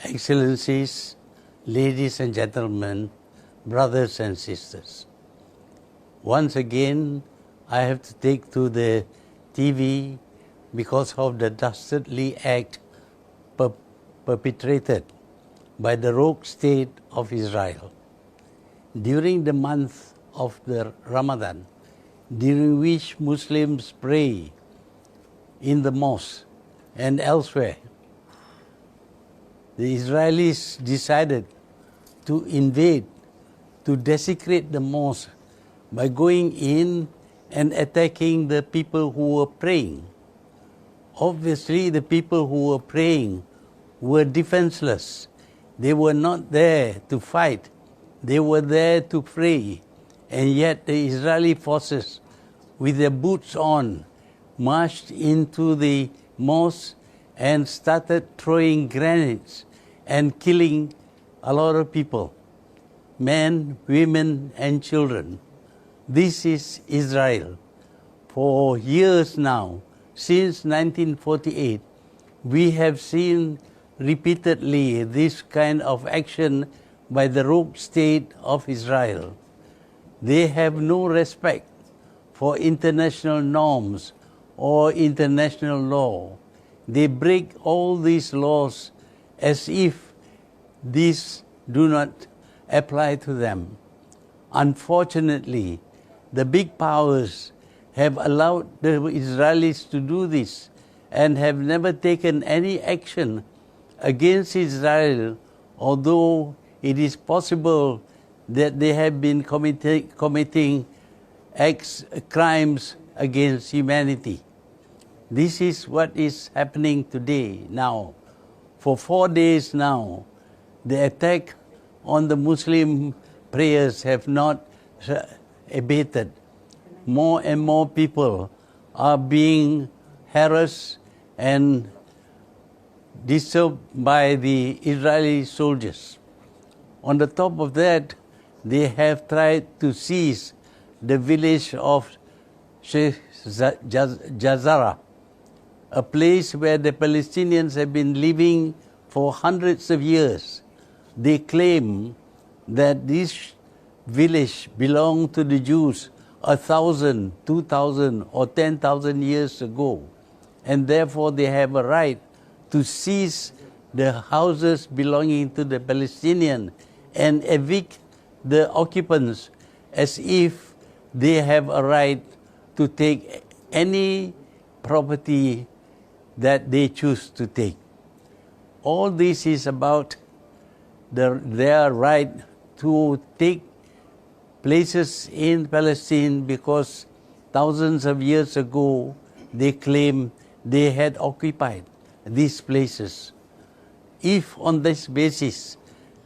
Excellencies, ladies and gentlemen, brothers and sisters. Once again, I have to take to the TV because of the dastardly act perpetrated by the rogue state of Israel. During the month of the Ramadan, during which Muslims pray in the mosque and elsewhere, the Israelis decided to invade, to desecrate the mosque by going in and attacking the people who were praying. Obviously, the people who were praying were defenseless. They were not there to fight. They were there to pray. And yet the Israeli forces, with their boots on, marched into the mosque and started throwing grenades and killing a lot of people, men, women, and children. This is Israel. For years now, since 1948, we have seen repeatedly this kind of action by the rogue state of Israel. They have no respect for international norms or international law. They break all these laws as if these do not apply to them. Unfortunately, the big powers have allowed the Israelis to do this and have never taken any action against Israel, although it is possible that they have been committing crimes against humanity. This is what is happening today, now. For 4 days now, the attack on the Muslim prayers have not abated. More and more people are being harassed and disturbed by the Israeli soldiers. On the top of that, they have tried to seize the village of Sheikh Jazara, a place where the Palestinians have been living for hundreds of years. They claim that this village belonged to the Jews 1,000, 2,000, or 10,000 years ago, and therefore they have a right to seize the houses belonging to the Palestinians and evict the occupants as if they have a right to take any property that they choose to take. All this is about their right to take places in Palestine because thousands of years ago they claim they had occupied these places. If on this basis,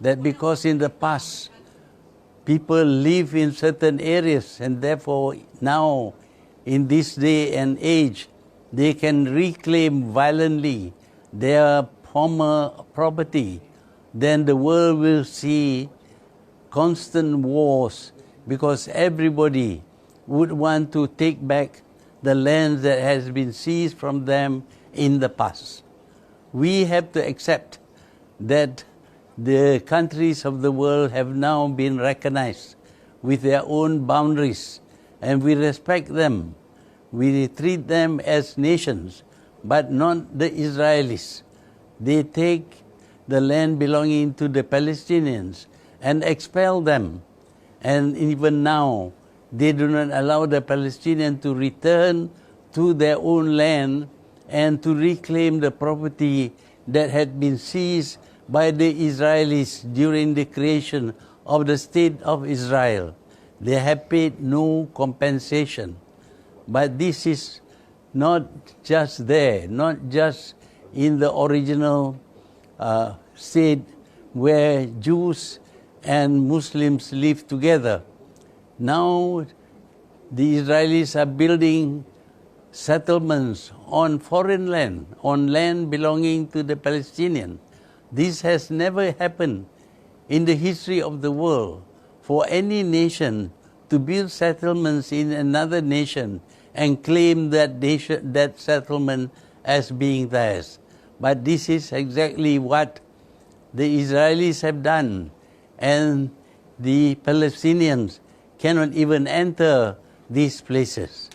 that because in the past people live in certain areas and therefore now in this day and age they can reclaim violently their former property, then the world will see constant wars because everybody would want to take back the land that has been seized from them in the past. We have to accept that the countries of the world have now been recognized with their own boundaries, and we respect them. We treat them as nations, but not the Israelis. They take the land belonging to the Palestinians and expel them. And even now, they do not allow the Palestinians to return to their own land and to reclaim the property that had been seized by the Israelis during the creation of the State of Israel. They have paid no compensation. But this is not just there, not just in the original state where Jews and Muslims live together. Now the Israelis are building settlements on foreign land, on land belonging to the Palestinians. This has never happened in the history of the world for any nation to build settlements in another nation and claim that settlement as being theirs. But this is exactly what the Israelis have done, and the Palestinians cannot even enter these places.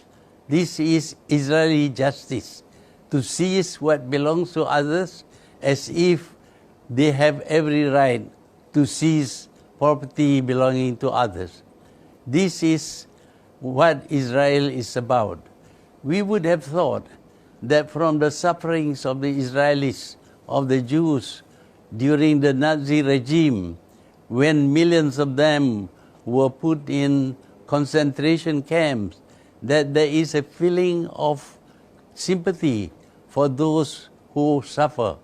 This is Israeli justice, to seize what belongs to others as if they have every right to seize property belonging to others. This is what Israel is about. We would have thought that from the sufferings of the Israelis, of the Jews during the Nazi regime, when millions of them were put in concentration camps, that there is a feeling of sympathy for those who suffer.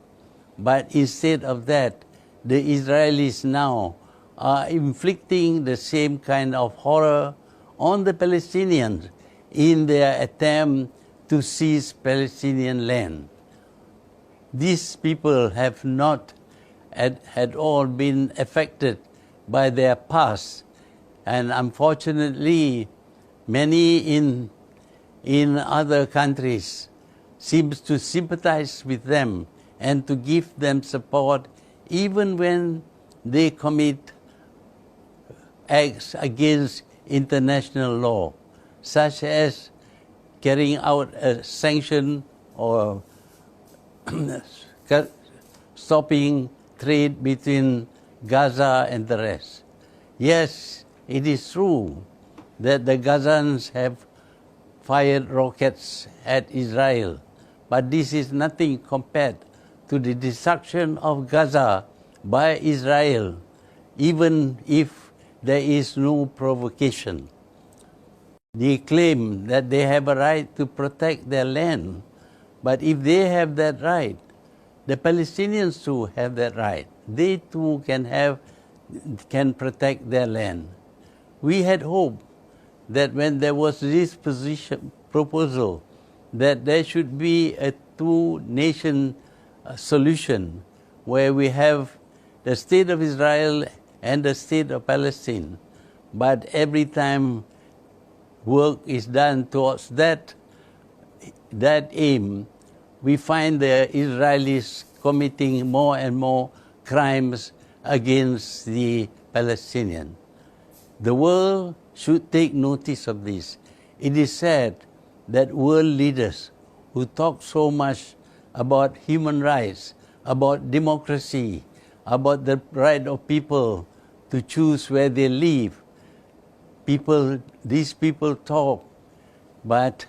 But instead of that, the Israelis now are inflicting the same kind of horror on the Palestinians in their attempt to seize Palestinian land. These people have not at all been affected by their past, and unfortunately many in other countries seems to sympathize with them and to give them support even when they commit acts against international law, such as carrying out a sanction or stopping trade between Gaza and the rest. Yes, it is true that the Gazans have fired rockets at Israel, but this is nothing compared to the destruction of Gaza by Israel, even if there is no provocation. They claim that they have a right to protect their land, but if they have that right, the Palestinians too have that right. They too can protect their land. We had hoped that when there was this proposal that there should be a two-nation solution where we have the state of Israel and the state of Palestine, but every time work is done towards that aim, we find the Israelis committing more and more crimes against the Palestinians. The world should take notice of this. It is sad that world leaders who talk so much about human rights, about democracy, about the right of people to choose where they live, these people talk, but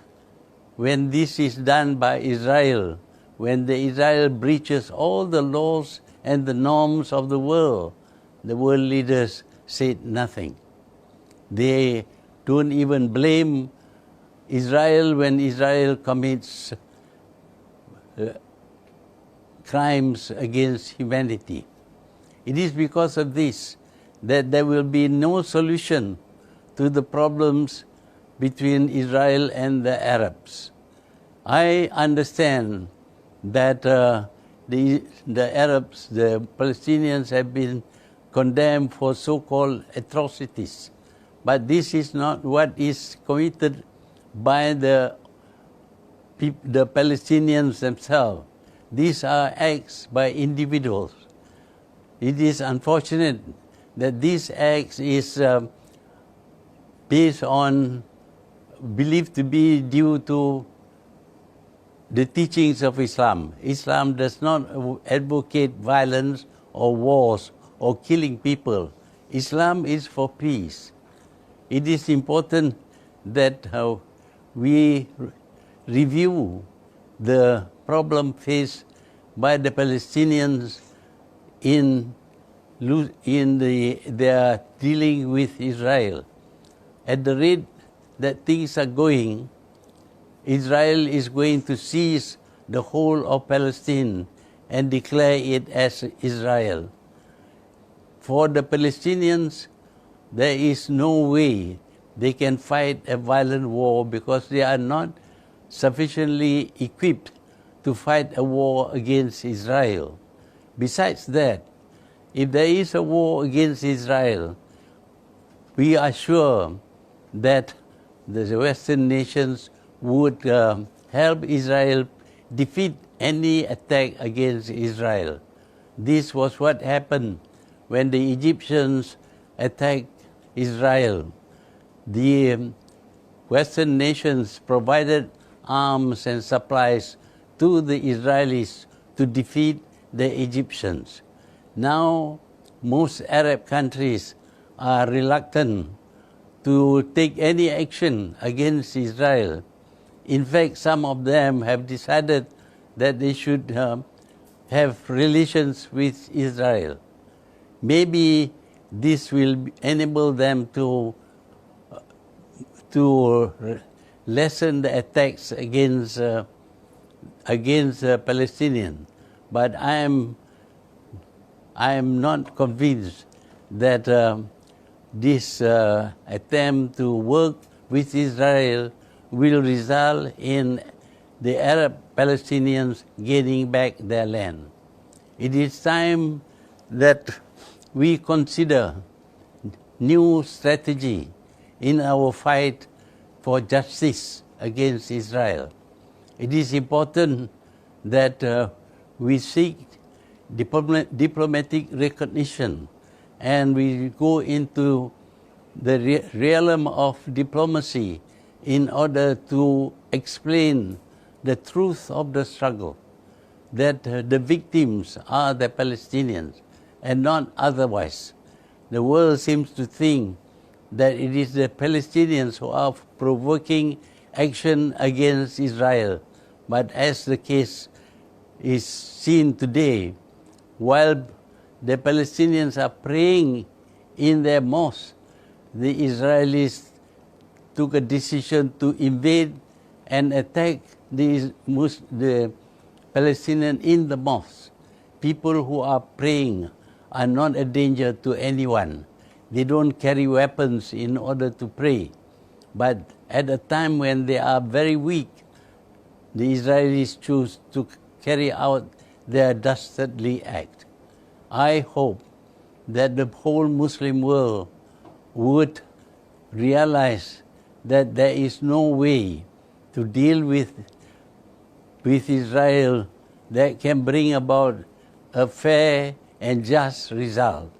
when this is done by Israel, when Israel breaches all the laws and the norms of the world leaders said nothing. They don't even blame Israel when Israel commits crimes against humanity. It is because of this that there will be no solution to the problems between Israel and the Arabs. I understand that the Arabs, the Palestinians have been condemned for so-called atrocities, but this is not what is committed by the Palestinians themselves. These are acts by individuals. It is unfortunate that these acts is based on, believed to be due to the teachings of Islam. Islam does not advocate violence or wars or killing people. Islam is for peace. It is important that we review the problem faced by the Palestinians in their dealing with Israel. At the rate that things are going, Israel is going to seize the whole of Palestine and declare it as Israel. For the Palestinians, there is no way they can fight a violent war because they are not sufficiently equipped to fight a war against Israel. Besides that, if there is a war against Israel, we are sure that the Western nations would help Israel defeat any attack against Israel. This was what happened when the Egyptians attacked Israel. The Western nations provided arms and supplies to the Israelis to defeat the Egyptians. Now, most Arab countries are reluctant to take any action against Israel. In fact, some of them have decided that they should have relations with Israel. Maybe this will enable them to lessen the attacks against Palestinians. But I am not convinced that this attempt to work with Israel will result in the Arab Palestinians gaining back their land. It is time that we consider new strategy in our fight for justice against Israel. It is important that we seek diplomatic recognition and we go into the realm of diplomacy in order to explain the truth of the struggle, that the victims are the Palestinians and not otherwise. The world seems to think that it is the Palestinians who are provoking action against Israel. But as the case is seen today, while the Palestinians are praying in their mosque, the Israelis took a decision to invade and attack the Palestinians in the mosque. People who are praying are not a danger to anyone. They don't carry weapons in order to pray. But at a time when they are very weak, the Israelis choose to carry out their dastardly act. I hope that the whole Muslim world would realize that there is no way to deal with Israel that can bring about a fair and just result.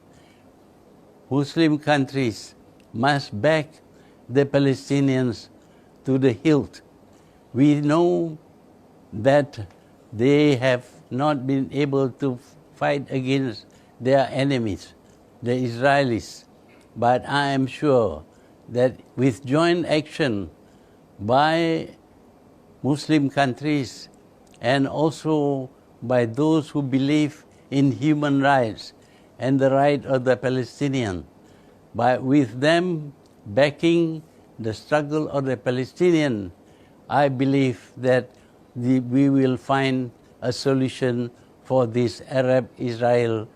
Muslim countries must back the Palestinians to the hilt. We know that they have not been able to fight against their enemies, the Israelis. But I am sure that with joint action by Muslim countries and also by those who believe in human rights and the right of the Palestinian, with them backing the struggle of the Palestinian, I believe that we will find a solution for this Arab-Israel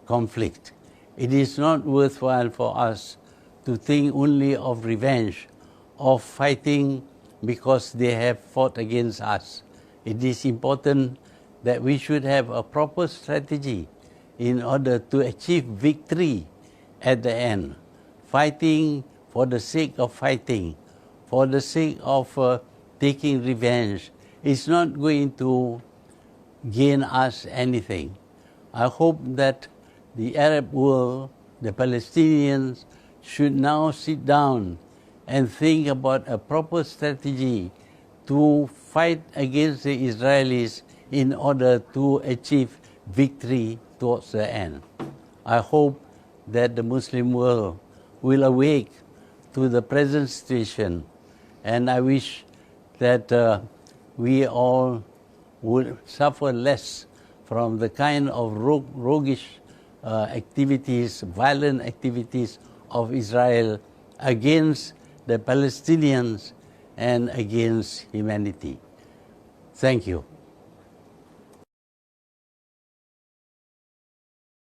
conflict. It is not worthwhile for us to think only of revenge, of fighting because they have fought against us. It is important that we should have a proper strategy in order to achieve victory at the end. Fighting for the sake of fighting, for the sake of taking revenge, is not going to gain us anything. I hope that the Arab world, the Palestinians, should now sit down and think about a proper strategy to fight against the Israelis in order to achieve victory towards the end. I hope that the Muslim world will awake to the present situation, and I wish that we all would suffer less from the kind of roguish activities, violent activities of Israel against the Palestinians and against humanity. Thank you.